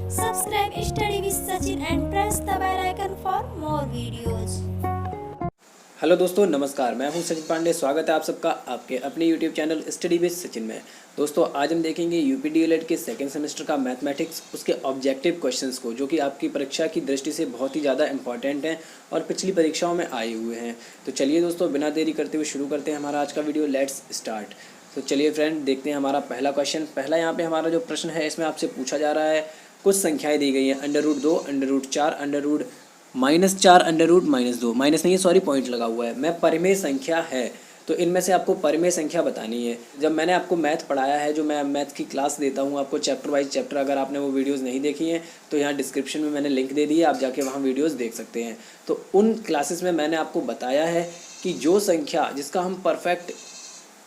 Subscribe Study with Sachin and press the bell icon for more videos. Hello दोस्तों, नमस्कार। मैं हूं सचिन पांडे। स्वागत है आप सबका आपके अपने YouTube channel study with Sachin में। दोस्तों, आज हम देखेंगे यूपी डीएलएड के सेकंड सेमेस्टर का मैथमेटिक्स, उसके ऑब्जेक्टिव क्वेश्चंस को, जो कि आपकी परीक्षा की दृष्टि से बहुत ही ज़्यादा इंपॉर्टेंट हैं और पिछली परीक्षाओं में आए हुए हैं। तो चलिए दोस्तों, बिना देरी करते हुए शुरू करते हैं हमारा आज का वीडियो। Let's start. तो चलिए फ्रेंड, देखते हैं हमारा पहला क्वेश्चन। पहला यहाँ पे हमारा जो प्रश्न है, इसमें आपसे पूछा जा रहा है, कुछ संख्याएँ दी गई हैं, √2, √4, -4, √-2, माइनस नहीं है, सॉरी, पॉइंट लगा हुआ है। मैं परिमेय संख्या है, तो इनमें से आपको परिमेय संख्या बतानी है। जब मैंने आपको मैथ पढ़ाया है, जो मैं मैथ की क्लास देता हूँ आपको चैप्टर वाइज चैप्टर, अगर आपने वो वीडियोस नहीं देखी हैं तो यहाँ डिस्क्रिप्शन में मैंने लिंक दे दी है, आप जाके वहाँ वीडियोस देख सकते हैं। तो उन क्लासेस में मैंने आपको बताया है कि जो संख्या जिसका हम परफेक्ट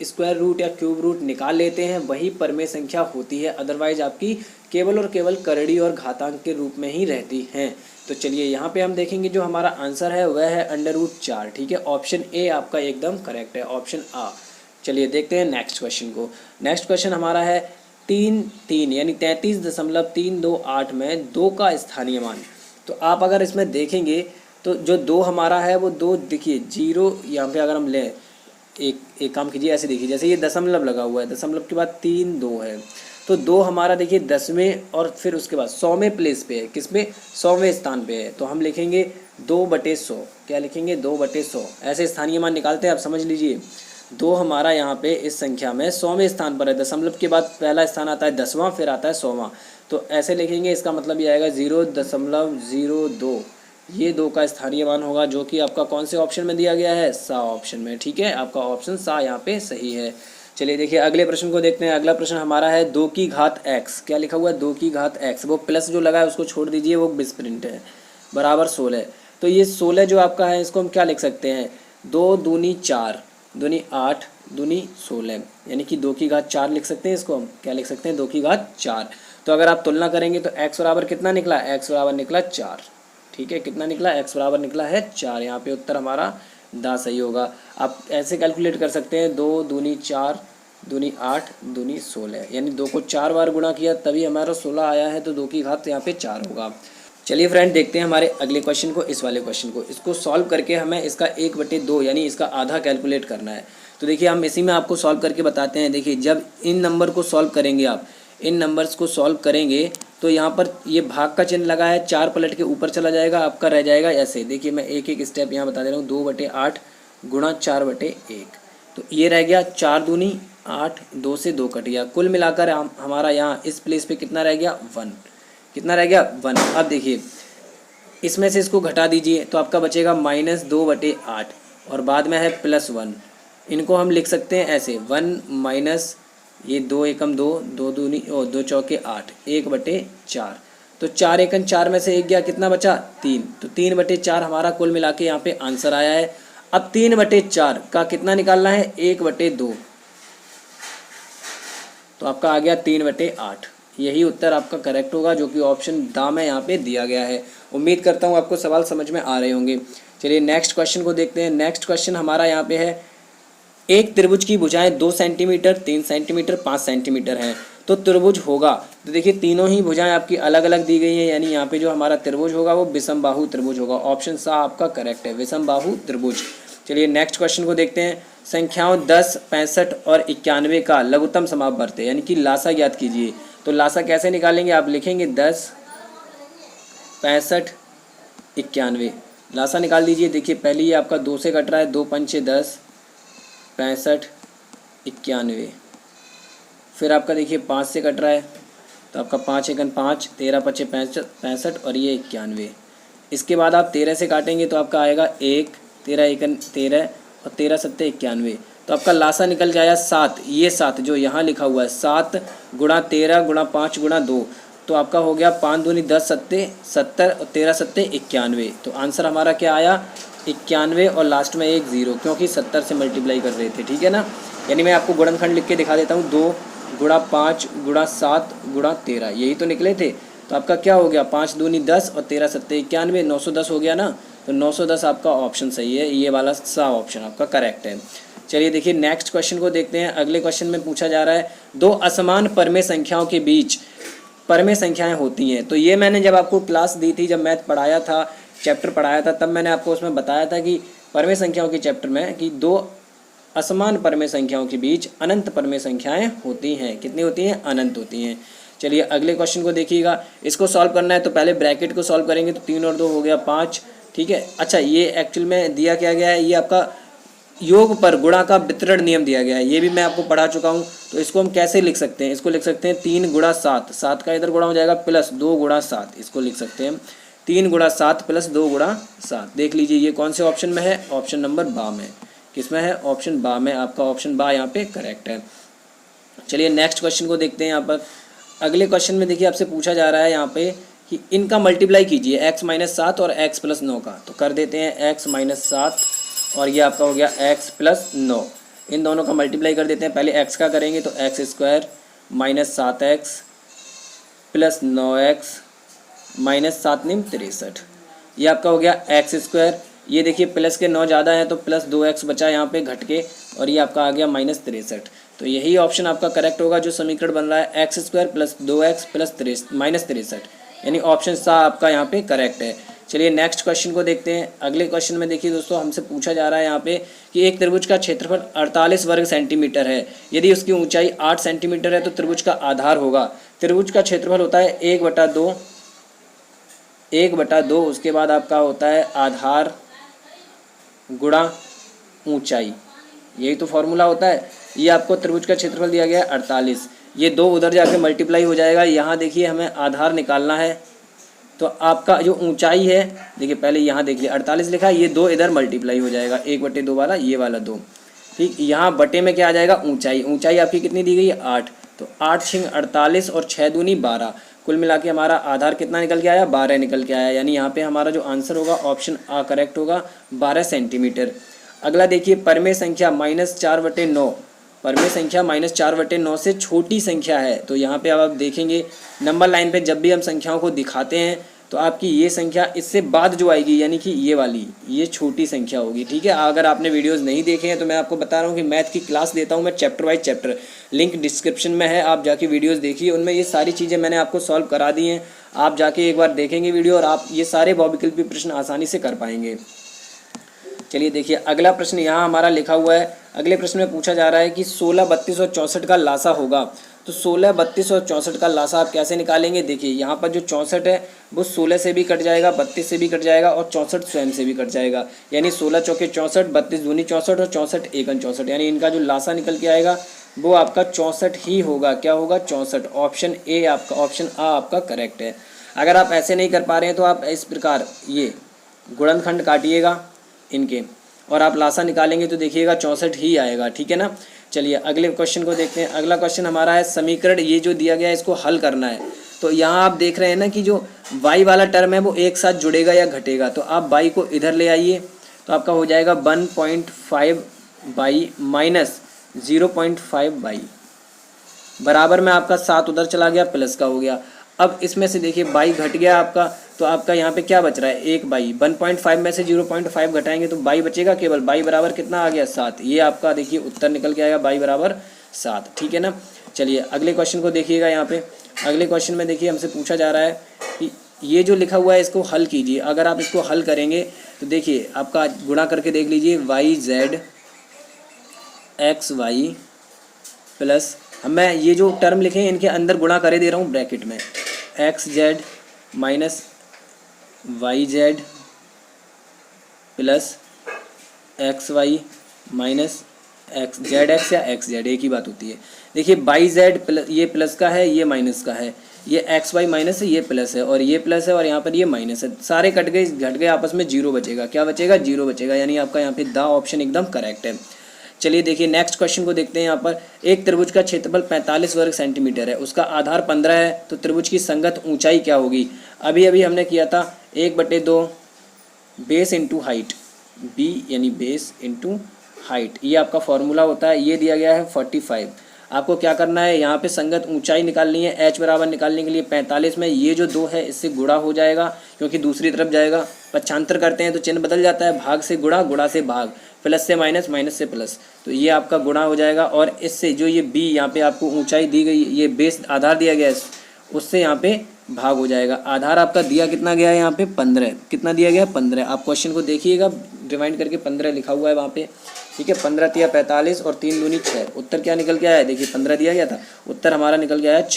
स्क्वायर रूट या क्यूब रूट निकाल लेते हैं वही परिमेय संख्या होती है, अदरवाइज आपकी केवल और केवल करड़ी और घातांक के रूप में ही रहती हैं। तो चलिए यहाँ पे हम देखेंगे, जो हमारा आंसर है वह है √4। ठीक है, ऑप्शन ए आपका एकदम करेक्ट है, ऑप्शन आ। चलिए देखते हैं नेक्स्ट क्वेश्चन को। नेक्स्ट क्वेश्चन हमारा है 3 यानी 33.328 में 2 का स्थानीय मान। तो आप अगर इसमें देखेंगे तो जो 2 हमारा है वो 2, देखिए 0 यहाँ पे अगर हम लें, एक काम कीजिए, ऐसे देखिए, जैसे ये दशमलव लगा हुआ है, दशमलव के बाद 3 2 है, तो 2 हमारा देखिए 10वें और फिर उसके बाद 100वें प्लेस पे है। किसमें? 100वें स्थान पे है। तो हम लिखेंगे 2/100। क्या लिखेंगे? 2/100। ऐसे स्थानीय मान निकालते हैं, आप समझ लीजिए। 2 हमारा यहाँ पे इस संख्या में 100वें स्थान पर है। दशमलव के बाद पहला स्थान आता है 10वां, फिर आता है 100वां। तो ऐसे लिखेंगे, इसका मतलब ये आएगा 0.02। ये 2 का स्थानीय मान होगा, जो कि आपका कौन से ऑप्शन में दिया गया है? सा ऑप्शन में। ठीक है, आपका ऑप्शन सा यहाँ पे सही है। चलिए देखिए अगले प्रश्न को देखते हैं। अगला प्रश्न हमारा है 2 की घात x। क्या लिखा हुआ है? 2 की घात x। वो प्लस जो लगा है उसको छोड़ दीजिए, वो मिसप्रिंट है। बराबर 16। तो ये 16 जो आपका है, इसको हम क्या लिख सकते हैं? 2 दूनी 4, दूनी 8, दूनी 16, यानी कि 2 की घात 4 लिख सकते हैं। इसको हम क्या लिख सकते हैं? 2 की घात 4। तो अगर आप तुलना करेंगे तो x बराबर कितना निकला? x बराबर निकला 4। ठीक है, कितना निकला? x बराबर निकला है 4। यहाँ पे उत्तर हमारा दा सही होगा। आप ऐसे कैलकुलेट कर सकते हैं, 2 दूनी 4, दूनी 8, दूनी 16, यानी 2 को 4 बार गुणा किया तभी हमारा 16 आया है। तो 2 की घात यहाँ पे 4 होगा। चलिए फ्रेंड, देखते हैं हमारे अगले क्वेश्चन को, इस वाले क्वेश्चन को। इसको सॉल्व करके हमें इसका 1/2 यानी इसका आधा कैलकुलेट करना है। तो देखिए हम इसी में आपको सॉल्व करके बताते हैं। देखिए जब इन नंबर को सॉल्व करेंगे, आप इन नंबर्स को सॉल्व करेंगे तो यहाँ पर ये भाग का चिन्ह लगा है, 4 पलट के ऊपर चला जाएगा, आपका रह जाएगा ऐसे। देखिए मैं एक एक स्टेप यहाँ बता दे रहा हूँ। 2/8 गुणा 4/1। तो ये रह गया 4 दूनी 8, 2 से 2 कट गया। कुल मिलाकर हमारा यहाँ इस प्लेस पे कितना रह गया? 1। कितना रह गया? 1। अब देखिए इसमें से इसको घटा दीजिए तो आपका बचेगा -2/8 और बाद में है +1। इनको हम लिख सकते हैं ऐसे, 1 माइनस ये 2 एकम 2, 2 दूनी 2 चौके 8, 1/4। तो 4 एकम 4 में से 1 गया, कितना बचा? 3। तो 3/4 हमारा कुल मिला के यहाँ पे आंसर आया है। अब 3/4 का कितना निकालना है? 1/2। तो आपका आ गया 3/8। यही उत्तर आपका करेक्ट होगा, जो कि ऑप्शन दा में यहाँ पे दिया गया है। उम्मीद करता हूँ आपको सवाल समझ में आ रहे होंगे। चलिए नेक्स्ट क्वेश्चन को देखते हैं। नेक्स्ट क्वेश्चन हमारा यहाँ पे है, एक त्रिभुज की भुजाएं 2 सेंटीमीटर, 3 सेंटीमीटर, 5 सेंटीमीटर हैं, तो त्रिभुज होगा। तो देखिए तीनों ही भुजाएं आपकी अलग अलग दी गई हैं, यानी यहाँ पे जो हमारा त्रिभुज होगा वो विषमबाहु त्रिभुज होगा। ऑप्शन सा आपका करेक्ट है, विषमबाहु त्रिभुज। चलिए नेक्स्ट क्वेश्चन को देखते हैं। संख्याओं 10, 65 और 91 का लघुत्तम समापवर्त है, यानी कि लासा ज्ञात कीजिए। तो लासा कैसे निकालेंगे? आप लिखेंगे 10, 65, 91। लासा निकाल दीजिए। देखिए पहले ये आपका 2 से कट रहा है, 2 पंचे 10, 65, 91। फिर आपका देखिए 5 से कट रहा है, तो आपका 5 एकन 5, 13 पचे 65 और ये 91। इसके बाद आप 13 से काटेंगे तो आपका आएगा 1, 13 एकन 13 और 13 सत्ते 91। तो आपका लासा निकल जाएगा 7। ये 7 जो यहाँ लिखा हुआ है, 7 गुणा 13 गुणा 5 गुणा 2, तो आपका हो गया 5 दूनी 10 सत्ते 70 और 13 सत्ते 91। तो आंसर हमारा क्या आया? 91 और लास्ट में एक 0, क्योंकि 70 से मल्टीप्लाई कर रहे थे। ठीक है ना, यानी मैं आपको गुणनखंड लिख के दिखा देता हूँ। 2 गुणा 5 गुणा 7 गुणा 13, यही तो निकले थे। तो आपका क्या हो गया? 5 दूनी 10 और 13 सत्ते 91, 910 हो गया ना। तो 910 आपका ऑप्शन सही है, ये वाला सा ऑप्शन आपका करेक्ट है। चलिए देखिए नेक्स्ट क्वेश्चन को देखते हैं। अगले क्वेश्चन में पूछा जा रहा है, 2 असमान परमेय संख्याओं के बीच परमेय संख्याएं होती हैं। तो ये मैंने जब आपको क्लास दी थी, जब मैथ पढ़ाया था, चैप्टर पढ़ाया था, तब मैंने आपको उसमें बताया था कि परमेय संख्याओं के चैप्टर में कि दो असमान परमेय संख्याओं के बीच अनंत परमेय संख्याएं होती हैं। कितनी होती हैं? अनंत होती हैं। चलिए अगले क्वेश्चन को देखिएगा। इसको सॉल्व करना है तो पहले ब्रैकेट को सॉल्व करेंगे, तो 3 और 2 हो गया 5, ठीक है। अच्छा, ये एक्चुअल में दिया क्या गया है, ये आपका योग पर गुणा का वितरण नियम दिया गया है, ये भी मैं आपको पढ़ा चुका हूँ। तो इसको हम कैसे लिख सकते हैं? इसको लिख सकते हैं 3 गुणा 7, 7 का इधर गुणा हो जाएगा प्लस 2 गुणा 7, इसको लिख सकते हैं 3 गुणा 7 प्लस 2 गुणा 7। देख लीजिए ये कौन से ऑप्शन में है? ऑप्शन नंबर बा में। किस में है? ऑप्शन बा में। आपका ऑप्शन बा यहाँ पे करेक्ट है। चलिए नेक्स्ट क्वेश्चन को देखते हैं। यहाँ पर अगले क्वेश्चन में देखिए आपसे पूछा जा रहा है यहाँ पे कि इनका मल्टीप्लाई कीजिए, x माइनस 7 और x प्लस 9 का। तो कर देते हैं x माइनस 7 और ये आपका हो गया x प्लस 9। इन दोनों का मल्टीप्लाई कर देते हैं। पहले x का करेंगे तो x square minus 7x plus 9x minus 7 निम 63। ये आपका हो गया x स्क्वायर। ये देखिए प्लस के 9 ज़्यादा है तो प्लस 2x बचा यहाँ पे घट के, और ये आपका आ गया माइनस 63। तो यही ऑप्शन आपका करेक्ट होगा जो समीकरण बन रहा है x square plus 2x plus minus 63, यानी ऑप्शन सा आपका यहाँ पे करेक्ट है। चलिए नेक्स्ट क्वेश्चन को देखते हैं। अगले क्वेश्चन में देखिए दोस्तों हमसे पूछा जा रहा है यहाँ पे कि एक त्रिभुज का क्षेत्रफल 48 वर्ग सेंटीमीटर है। यदि उसकी ऊंचाई 8 सेंटीमीटर है तो त्रिभुज का आधार होगा। त्रिभुज का क्षेत्रफल होता है 1/2, उसके बाद आपका होता है आधार गुणा ऊंचाई, यही तो फॉर्मूला होता है। ये आपको त्रिभुज का क्षेत्रफल दिया गया है 48, ये 2 उधर जाके मल्टीप्लाई हो जाएगा। यहाँ देखिए हमें आधार निकालना है, तो आपका जो ऊंचाई है देखिए पहले यहाँ देख लिया 48 लिखा है, ये 2 इधर मल्टीप्लाई हो जाएगा, 1/2 वाला, ये वाला 2, ठीक। यहाँ बटे में क्या आ जाएगा? ऊंचाई। ऊंचाई आपकी कितनी दी गई है? 8। तो 8 छिंग 48 और 6 दूनी 12, कुल मिला के हमारा आधार कितना निकल के आया? 12 निकल के आया। यानी यहाँ पे हमारा जो आंसर होगा ऑप्शन आ करेक्ट होगा, 12 सेंटीमीटर। अगला देखिए परमेय संख्या -4/9। परमेय संख्या -4/9 से छोटी संख्या है। तो यहाँ पे अब आप देखेंगे नंबर लाइन पे जब भी हम संख्याओं को दिखाते हैं तो आपकी ये संख्या इससे बाद जो आएगी, यानी कि ये वाली, ये छोटी संख्या होगी, ठीक है। अगर आपने वीडियोस नहीं देखे हैं तो मैं आपको बता रहा हूँ कि मैथ की क्लास देता हूँ मैं chapter wise chapter, link description में है, आप जाके वीडियोस देखिए, उनमें ये सारी चीज़ें मैंने आपको सॉल्व करा दी हैं। आप जाके एक बार देखेंगे वीडियो और आप ये सारे बहुविकल्पी प्रश्न आसानी से कर पाएंगे। चलिए देखिए अगला प्रश्न यहाँ हमारा लिखा हुआ है। अगले प्रश्न में पूछा जा रहा है कि 16, 32 और 64 का लासा होगा। तो 16, 32 और 64 का लासा आप कैसे निकालेंगे? देखिए यहाँ पर जो 64 है वो 16 से भी कट जाएगा, 32 से भी कट जाएगा और 64 स्वयं से भी कट जाएगा। यानी 16 चौके 64, 32 दूनी 64 और 64 एकन 64, यानी इनका जो लासा निकल के आएगा वो आपका 64 ही होगा। क्या होगा? 64। ऑप्शन ए आपका, ऑप्शन आ आपका करेक्ट है। अगर आप ऐसे नहीं कर पा रहे हैं तो आप इस प्रकार ये गुणनखंड काटिएगा इनके और आप लासा निकालेंगे तो देखिएगा 64 ही आएगा, ठीक है ना। चलिए अगले क्वेश्चन को देखते हैं। अगला क्वेश्चन हमारा है समीकरण ये जो दिया गया है इसको हल करना है। तो यहाँ आप देख रहे हैं ना कि जो y वाला टर्म है वो एक साथ जुड़ेगा या घटेगा। तो आप y को इधर ले आइए तो आपका हो जाएगा 1.5y माइनस 0.5y बराबर में आपका 7 उधर चला गया, प्लस का हो गया। अब इसमें से देखिए y घट गया आपका, तो आपका यहाँ पे क्या बच रहा है? 1y। 1.5 में से 0.5 घटाएंगे तो y बचेगा केवल। y बराबर कितना आ गया? 7। ये आपका देखिए उत्तर निकल के आएगा y बराबर 7, ठीक है ना। चलिए अगले क्वेश्चन को देखिएगा। यहाँ पे अगले क्वेश्चन में देखिए हमसे पूछा जा रहा है कि ये जो लिखा हुआ है इसको हल कीजिए। अगर आप इसको हल करेंगे तो देखिए आपका गुणा करके देख लीजिए, yz xy प्लस, मैं ये जो टर्म लिखे हैं इनके अंदर गुणा करे दे रहा हूँ ब्रैकेट में, xz minus yz plus xy minus zx या xz, एक ही बात होती है। देखिए yz प्लस, ये प्लस का है, ये माइनस का है, ये xy माइनस है, ये प्लस है और ये प्लस है और यहाँ पर ये माइनस है। सारे कट गए, घट गए, आपस में 0 बचेगा। क्या बचेगा? 0 बचेगा। यानी आपका यहाँ पे द ऑप्शन एकदम करेक्ट है। चलिए देखिए नेक्स्ट क्वेश्चन को देखते हैं। यहाँ पर एक त्रिभुज का क्षेत्रफल 45 वर्ग सेंटीमीटर है, उसका आधार 15 है, तो त्रिभुज की संगत ऊंचाई क्या होगी? अभी अभी हमने किया था 1/2 बेस इंटू हाइट, बी यानी बेस इंटू हाइट, ये आपका फॉर्मूला होता है। ये दिया गया है 45। आपको क्या करना है? यहाँ पे संगत ऊंचाई निकालनी है। h बराबर निकालने के लिए 45 में ये जो 2 है इससे गुणा हो जाएगा क्योंकि दूसरी तरफ जाएगा। पक्षांतर करते हैं तो चिन्ह बदल जाता है, भाग से गुणा, गुणा से भाग, प्लस से माइनस, माइनस से प्लस, तो ये आपका गुणा हो जाएगा। और इससे जो ये b यहाँ पे आपको ऊंचाई दी गई, ये बेस आधार दिया गया है, उससे यहाँ पे भाग हो जाएगा। आधार आपका दिया कितना गया है यहाँ पे 15, कितना दिया गया 15। आप क्वेश्चन को देखिएगा, रिवाइंड करके 15 लिखा हुआ है वहाँ पे, ठीक है। 15 तिया 45 और 3 दूनी 6। उत्तर क्या निकल के आया है, देखिए 15 दिया गया था, उत्तर हमारा निकल गया है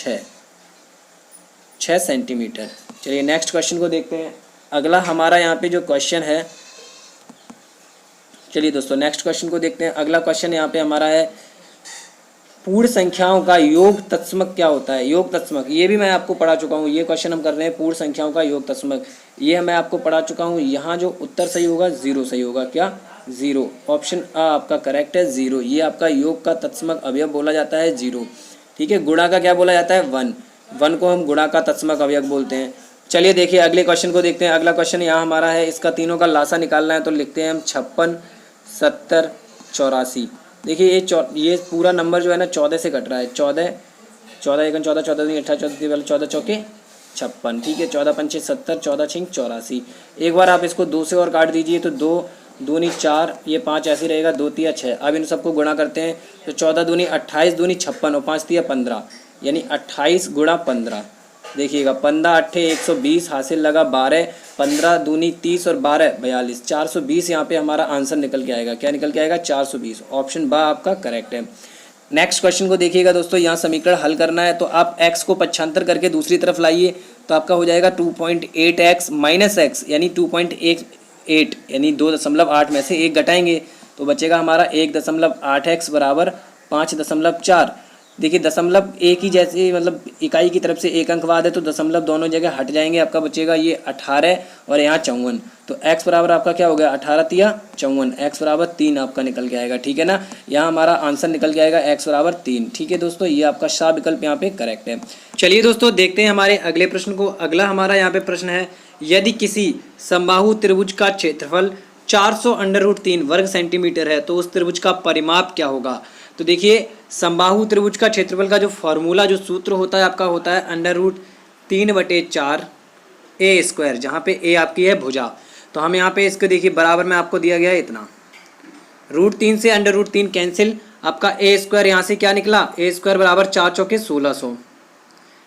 6 सेंटीमीटर। चलिए नेक्स्ट क्वेश्चन को देखते हैं। अगला हमारा यहाँ पे जो क्वेश्चन है, चलिए दोस्तों नेक्स्ट क्वेश्चन को देखते हैं। अगला क्वेश्चन यहाँ पे हमारा है पूर्ण संख्याओं का योग तत्समक क्या होता है। योग तत्समक ये भी मैं आपको पढ़ा चुका हूँ, ये क्वेश्चन हम कर रहे हैं पूर्ण संख्याओं का योग तत्समक, ये मैं आपको पढ़ा चुका हूँ। यहाँ जो उत्तर सही होगा 0 सही होगा, क्या 0, ऑप्शन आ आपका करेक्ट है 0। ये आपका योग का तत्समक अवयव बोला जाता है 0, ठीक है। गुणा का क्या बोला जाता है 1 को हम गुणा का तत्समक अवयव बोलते हैं। चलिए देखिए अगले क्वेश्चन को देखते हैं। अगला क्वेश्चन यहाँ हमारा है, इसका तीनों का लासा निकालना है, तो लिखते हैं हम 56, 70, 84। देखिए ये पूरा नंबर जो है ना 14 से कट रहा है। 14 एकम 14, 14 दूनी 18, 14 चौके 56, ठीक है। 14 पंचे 70, 14 छिंग 84। एक बार आप इसको 2 से और काट दीजिए तो 2 दूनी 4, ये 5 ऐसे रहेगा, 2 तिया 6। अब इन सबको गुणा करते हैं तो 14 दूनी 28 दूनी 56 और 5 तिया 15, यानी 28 गुणा 15। देखिएगा 15 अट्ठे 120, हासिल लगा 12, 15 दूनी 30 और 12 42, 420 यहाँ पे हमारा आंसर निकल के आएगा। क्या निकल के आएगा 420, ऑप्शन बा आपका करेक्ट है। नेक्स्ट क्वेश्चन को देखिएगा दोस्तों, यहाँ समीकरण हल करना है, तो आप x को पक्षांतर करके दूसरी तरफ लाइए तो आपका हो जाएगा 2.8x माइनस x, यानी 2.88, यानी 2.8 में से 1 घटाएंगे तो बचेगा हमारा 1.8x बराबर 5.4। देखिए दशमलव एक ही जैसे मतलब इकाई की तरफ से एक अंकवाद है तो दशमलव दोनों जगह हट जाएंगे, आपका बचेगा ये 18 और यहाँ 54। तो x बराबर आपका क्या हो गया 18 तिया 54, x बराबर 3 आपका निकल के आएगा, ठीक है ना। यहाँ हमारा आंसर निकल के आएगा x बराबर 3, ठीक है दोस्तों। ये आपका सा विकल्प यहाँ पे करेक्ट है। चलिए दोस्तों देखते हैं हमारे अगले प्रश्न को। अगला हमारा यहाँ पे प्रश्न है, यदि किसी समबाहु त्रिभुज का क्षेत्रफल 400√3 वर्ग सेंटीमीटर है तो उस त्रिभुज का परिमाप क्या होगा। तो देखिए समबाहु त्रिभुज का क्षेत्रफल का जो फॉर्मूला जो सूत्र होता है आपका होता है √3/4 a², जहाँ पे a आपकी है भुजा। तो हम यहाँ पे इसको देखिए बराबर में आपको दिया गया है इतना, √3 से √3 कैंसिल, आपका a² यहाँ से क्या निकला, a² बराबर 4 चौके 1600,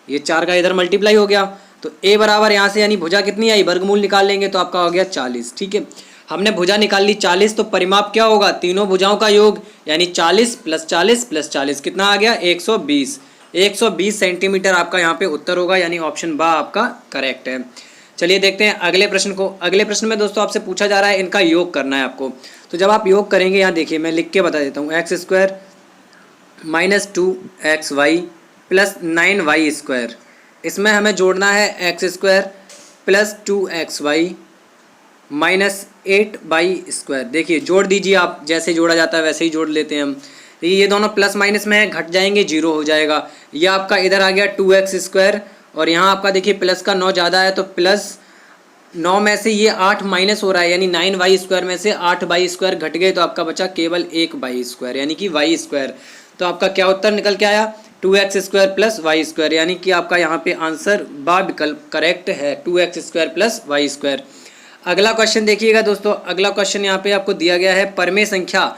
ये 4 का इधर मल्टीप्लाई हो गया तो a बराबर यहाँ से यानी भुजा कितनी आई, वर्गमूल निकाल लेंगे तो आपका हो गया 40, ठीक है। हमने भुजा निकाल ली 40, तो परिमाप क्या होगा, तीनों भुजाओं का योग, यानी 40 + 40 + 40 कितना आ गया 120 सेंटीमीटर आपका यहाँ पे उत्तर होगा, यानी ऑप्शन बा आपका करेक्ट है। चलिए देखते हैं अगले प्रश्न को। अगले प्रश्न में दोस्तों आपसे पूछा जा रहा है इनका योग करना है आपको। तो जब आप योग करेंगे यहाँ देखिए मैं लिख के बता देता हूँ, x² - 2xy + 9y², इसमें हमें जोड़ना है x² + 2xy -8y²। देखिए जोड़ दीजिए आप, जैसे जोड़ा जाता है वैसे ही जोड़ लेते हैं हम। ये दोनों प्लस माइनस में है, घट जाएंगे 0 हो जाएगा। ये आपका इधर आ गया 2x² और यहाँ आपका देखिए प्लस का 9 ज़्यादा है तो +9 में से ये 8 माइनस हो रहा है, यानी 9y² में से 8y² घट गए तो आपका बचा केवल 1y², यानी कि y²। तो आपका क्या उत्तर निकल के आया 2x² + y², यानी कि आपका यहाँ पे आंसर बा विकल्प करेक्ट है, 2x² + y²। अगला क्वेश्चन देखिएगा दोस्तों। अगला क्वेश्चन यहाँ पे आपको दिया गया है, परमेय संख्या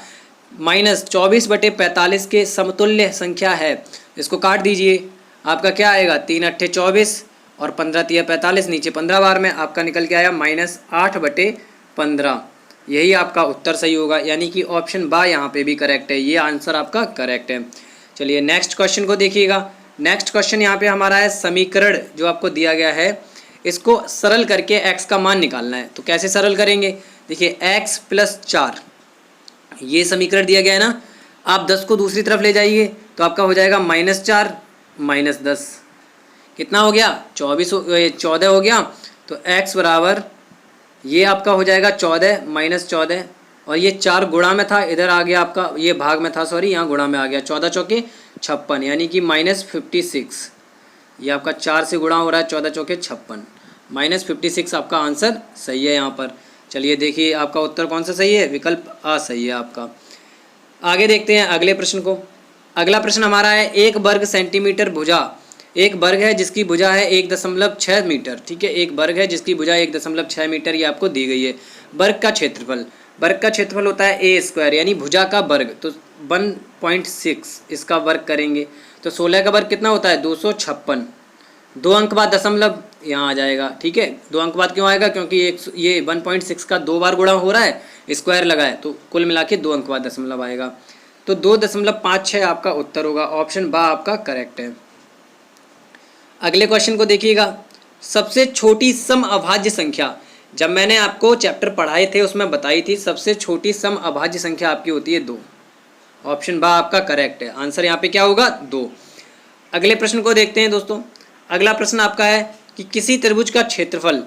-24/45 के समतुल्य संख्या है। इसको काट दीजिए, आपका क्या आएगा 3 अट्ठे 24 और 15 तिया 45, नीचे 15 बार में आपका निकल के आया -8/15। यही आपका उत्तर सही होगा, यानी कि ऑप्शन बा यहाँ पे भी करेक्ट है, ये आंसर आपका करेक्ट है। चलिए नेक्स्ट क्वेश्चन को देखिएगा। नेक्स्ट क्वेश्चन यहाँ पे हमारा है, समीकरण जो आपको दिया गया है इसको सरल करके x का मान निकालना है। तो कैसे सरल करेंगे, देखिए x + 4, ये समीकरण दिया गया है ना, आप 10 को दूसरी तरफ ले जाइए तो आपका हो जाएगा -4 - 10, कितना हो गया 14 हो गया। तो x बराबर ये आपका हो जाएगा 14 - 14 और ये 4 गुणा में था, इधर आ गया आपका, ये भाग में था सॉरी, यहाँ गुणा में आ गया, 14 चौके 56, यानी कि -56। ये आपका 4 से गुणा हो रहा है, 14 चौके 56, -56 आपका आंसर सही है यहाँ पर। चलिए देखिए आपका उत्तर कौन सा सही है, विकल्प आ सही है आपका। आगे देखते हैं अगले प्रश्न को। अगला प्रश्न हमारा है, 1 वर्ग सेंटीमीटर भुजा, एक वर्ग है जिसकी भुजा है 1.6 मीटर, ठीक है, एक वर्ग है जिसकी भुजा 1.6 मीटर, ये आपको दी गई है। वर्ग का क्षेत्रफल होता है a², यानी भुजा का वर्ग, तो 1.6 इसका वर्ग करेंगे तो 16 का वर्ग कितना होता है 256, 2 अंक बाद दशमलव यहाँ आ जाएगा, ठीक है। 2 अंक बाद क्यों आएगा, क्योंकि ये 1.6 का 2 बार गुणा हो रहा है, स्क्वायर लगा है, तो कुल मिला के 2 अंक बाद दशमलव आएगा। तो 2.56 आपका उत्तर होगा, ऑप्शन बा आपका करेक्ट है। अगले क्वेश्चन को देखिएगा, सबसे छोटी सम अभाज्य संख्या, जब मैंने आपको चैप्टर पढ़ाए थे उसमें बताई थी सबसे छोटी सम अभाज्य संख्या आपकी होती है 2। ऑप्शन बा आपका करेक्ट है, आंसर यहाँ पे क्या होगा 2। अगले प्रश्न को देखते हैं दोस्तों। अगला प्रश्न आपका है कि किसी त्रिभुज का क्षेत्रफल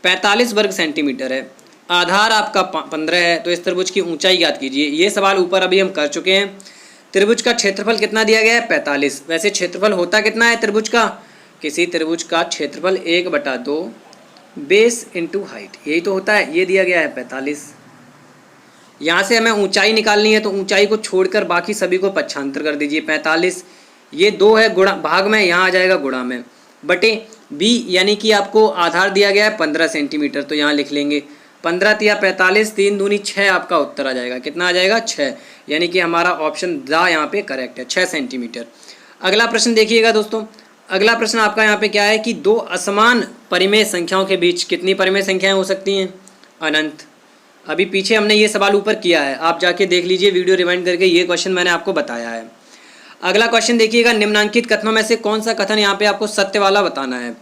45 वर्ग सेंटीमीटर है, आधार आपका 15 है, तो इस त्रिभुज की ऊंचाई ज्ञात कीजिए। ये सवाल ऊपर अभी हम कर चुके हैं। त्रिभुज का क्षेत्रफल कितना दिया गया है 45। वैसे क्षेत्रफल होता कितना है त्रिभुज का, किसी त्रिभुज का क्षेत्रफल 1/2 बेस इंटू हाइट, यही तो होता है। ये दिया गया है 45। यहाँ से हमें ऊंचाई निकालनी है, तो ऊंचाई को छोड़कर बाकी सभी को पक्षांतर कर दीजिए। 45 ये 2 है गुणा भाग में, यहाँ आ जाएगा गुणा में, बटे बी यानी कि आपको आधार दिया गया है 15 सेंटीमीटर, तो यहाँ लिख लेंगे 15 तिया 45, 3 दूनी 6 आपका उत्तर आ जाएगा। कितना आ जाएगा 6, यानी कि हमारा ऑप्शन दा यहाँ पे करेक्ट है, 6 सेंटीमीटर। अगला प्रश्न देखिएगा दोस्तों। अगला प्रश्न आपका यहाँ पे क्या है कि 2 असमान परिमेय संख्याओं के बीच कितनी परिमेय संख्याएं हो सकती हैं, अनंत। अभी पीछे हमने ये सवाल ऊपर किया है, आप जाके देख लीजिए वीडियो रिवाइंड करके, ये क्वेश्चन मैंने आपको बताया है। अगला क्वेश्चन देखिएगा, निम्नांकित कथनों में से कौन सा कथन यहाँ पे आपको सत्य वाला बताना है।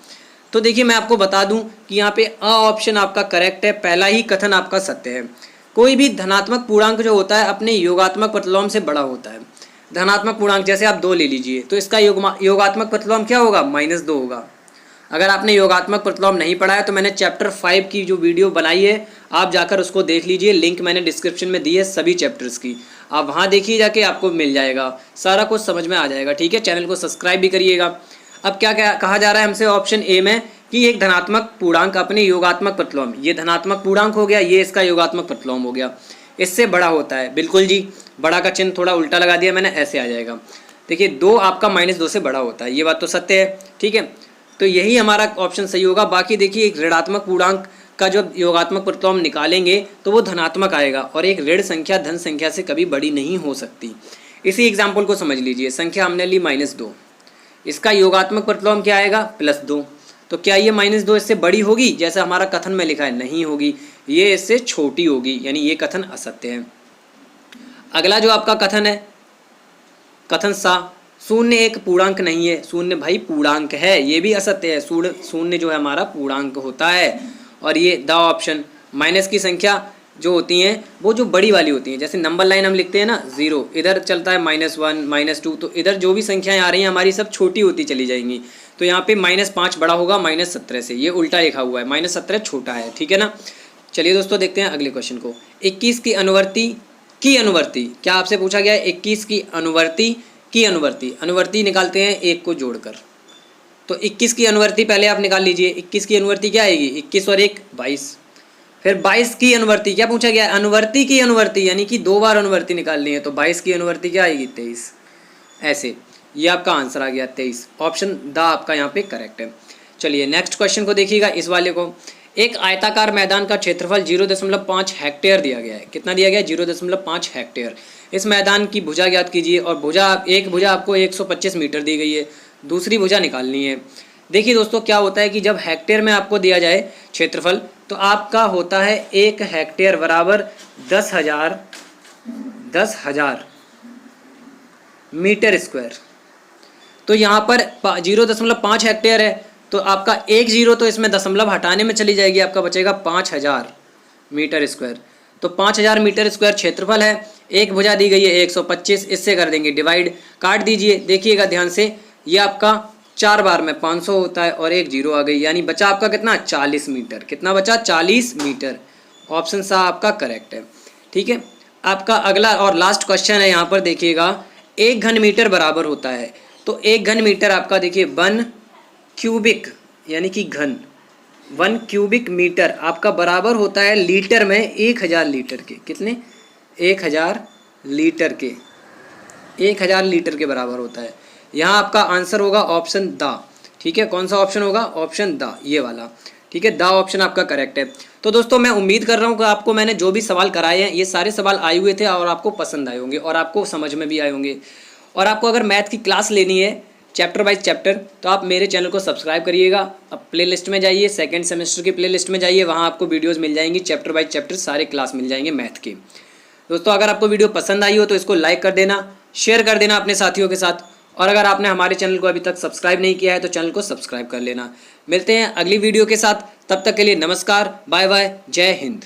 तो देखिए मैं आपको बता दूं कि यहाँ पे अ ऑप्शन आपका करेक्ट है, पहला ही कथन आपका सत्य है। कोई भी धनात्मक पूर्णांक जो होता है अपने योगात्मक प्रतिलोम से बड़ा होता है। धनात्मक पूर्णांक जैसे आप 2 ले लीजिए, तो इसका योगात्मक प्रतिलोम क्या होगा, -2 होगा। अगर आपने योगात्मक प्रतिलोम नहीं पढ़ा है तो मैंने चैप्टर 5 की जो वीडियो बनाई है आप जाकर उसको देख लीजिए, लिंक मैंने डिस्क्रिप्शन में दी है सभी चैप्टर्स की, आप वहाँ देखिए जाके, आपको मिल जाएगा, सारा कुछ समझ में आ जाएगा, ठीक है। चैनल को सब्सक्राइब भी करिएगा। अब क्या कहा जा रहा है हमसे ऑप्शन ए में कि एक धनात्मक पूर्णांक अपने योगात्मक प्रतिलोम, ये धनात्मक पूर्णांक हो गया, ये इसका योगात्मक प्रतिलोम हो गया, इससे बड़ा होता है। बिल्कुल जी, बड़ा का चिन्ह थोड़ा उल्टा लगा दिया मैंने, ऐसे आ जाएगा। देखिए 2 आपका -2 से बड़ा होता है, ये बात तो सत्य है, ठीक है। तो यही हमारा ऑप्शन सही होगा। बाकी देखिए एक ऋणात्मक पूर्णांक का जब योगात्मक प्रतिलोम निकालेंगे तो वो धनात्मक आएगा, और एक ऋण संख्या धन संख्या से कभी बड़ी नहीं हो सकती। इसी एग्जाम्पल को समझ लीजिए, संख्या हमने ली -2, इसका योगात्मक प्रतिलोम क्या आएगा +2, तो क्या ये -2 इससे बड़ी होगी जैसे हमारा कथन में लिखा है, नहीं होगी, ये इससे छोटी होगी, यानी ये कथन असत्य है। अगला जो आपका कथन है, कथन सा, शून्य एक पूर्णांक नहीं है। शून्य भाई पूर्णांक है, ये भी असत्य है, शून्य जो है हमारा पूर्णांक होता है। और ये द ऑप्शन, माइनस की संख्या जो होती हैं वो जो बड़ी वाली होती हैं, जैसे नंबर लाइन हम लिखते हैं ना 0, इधर चलता है -1 -2, तो इधर जो भी संख्याएं आ रही हैं हमारी सब छोटी होती चली जाएंगी। तो यहाँ पे -5 बड़ा होगा -17 से, ये उल्टा लिखा हुआ है, -17 छोटा है, ठीक है ना। चलिए दोस्तों देखते हैं अगले क्वेश्चन को। 21 की अनुवर्ती क्या आपसे पूछा गया है, 21 की अनुवर्ती निकालते हैं 1 को जोड़कर। तो 21 की अनुवर्ती पहले आप निकाल लीजिए, 21 की अनुवर्ती क्या आएगी, 21 और 1 22। फिर 22 की अनुवर्ती क्या पूछा गया है, अनुवर्ती की अनुवर्ती, यानी कि 2 बार अनुवर्ती निकालनी है, तो 22 की अनुवर्ती क्या आएगी 23। ऐसे ये आपका आंसर आ गया 23, ऑप्शन द आपका यहाँ पे करेक्ट है। चलिए नेक्स्ट क्वेश्चन को देखिएगा, इस वाले को। एक आयताकार मैदान का क्षेत्रफल 0.5 हेक्टेयर दिया गया है। कितना दिया गया है, 0.5 हेक्टेयर। इस मैदान की भुजा ज्ञात कीजिए, और एक भुजा आपको 125 मीटर दी गई है, दूसरी भुजा निकालनी है। देखिए दोस्तों क्या होता है कि जब हेक्टेयर में आपको दिया जाए क्षेत्रफल, तो आपका होता है 1 हेक्टेयर बराबर 10,000 मीटर स्क्वायर। तो यहाँ पर 0.5 हेक्टेयर है, तो आपका 1 0 तो इसमें दशमलव हटाने में चली जाएगी, आपका बचेगा 5000 मीटर स्क्वायर। तो 5000 मीटर स्क्वायर क्षेत्रफल है, एक भुजा दी गई है 125, इससे कर देंगे डिवाइड, काट दीजिए। देखिएगा ध्यान से, ये आपका 4 बार में 500 होता है, और 1 0 आ गई, यानी बचा आपका कितना 40 मीटर। कितना बचा 40 मीटर, ऑप्शन सा आपका करेक्ट है, ठीक है। आपका अगला और लास्ट क्वेश्चन है, यहाँ पर देखिएगा 1 घन मीटर बराबर होता है। तो 1 घन मीटर आपका देखिए 1 क्यूबिक, यानी कि घन 1 क्यूबिक मीटर आपका बराबर होता है लीटर में 1000 लीटर के। कितने, 1000 लीटर के, 1000 लीटर के बराबर होता है। यहाँ आपका आंसर होगा ऑप्शन द, ठीक है। कौन सा ऑप्शन होगा, ऑप्शन द, ये वाला, ठीक है। द ऑप्शन आपका करेक्ट है। तो दोस्तों मैं उम्मीद कर रहा हूँ कि आपको मैंने जो भी सवाल कराए हैं ये सारे सवाल आए हुए थे और आपको पसंद आए होंगे और आपको समझ में भी आए होंगे। और आपको अगर मैथ की क्लास लेनी है चैप्टर बाय चैप्टर, तो आप मेरे चैनल को सब्सक्राइब करिएगा। अब प्ले लिस्ट में जाइए, सेकेंड सेमेस्टर की प्ले लिस्ट में जाइए, वहाँ आपको वीडियोज़ मिल जाएंगी, चैप्टर बाय चैप्टर सारे क्लास मिल जाएंगे मैथ के। दोस्तों अगर आपको वीडियो पसंद आई हो तो इसको लाइक कर देना, शेयर कर देना अपने साथियों के साथ, और अगर आपने हमारे चैनल को अभी तक सब्सक्राइब नहीं किया है तो चैनल को सब्सक्राइब कर लेना। मिलते हैं अगली वीडियो के साथ, तब तक के लिए नमस्कार, बाय बाय, जय हिंद।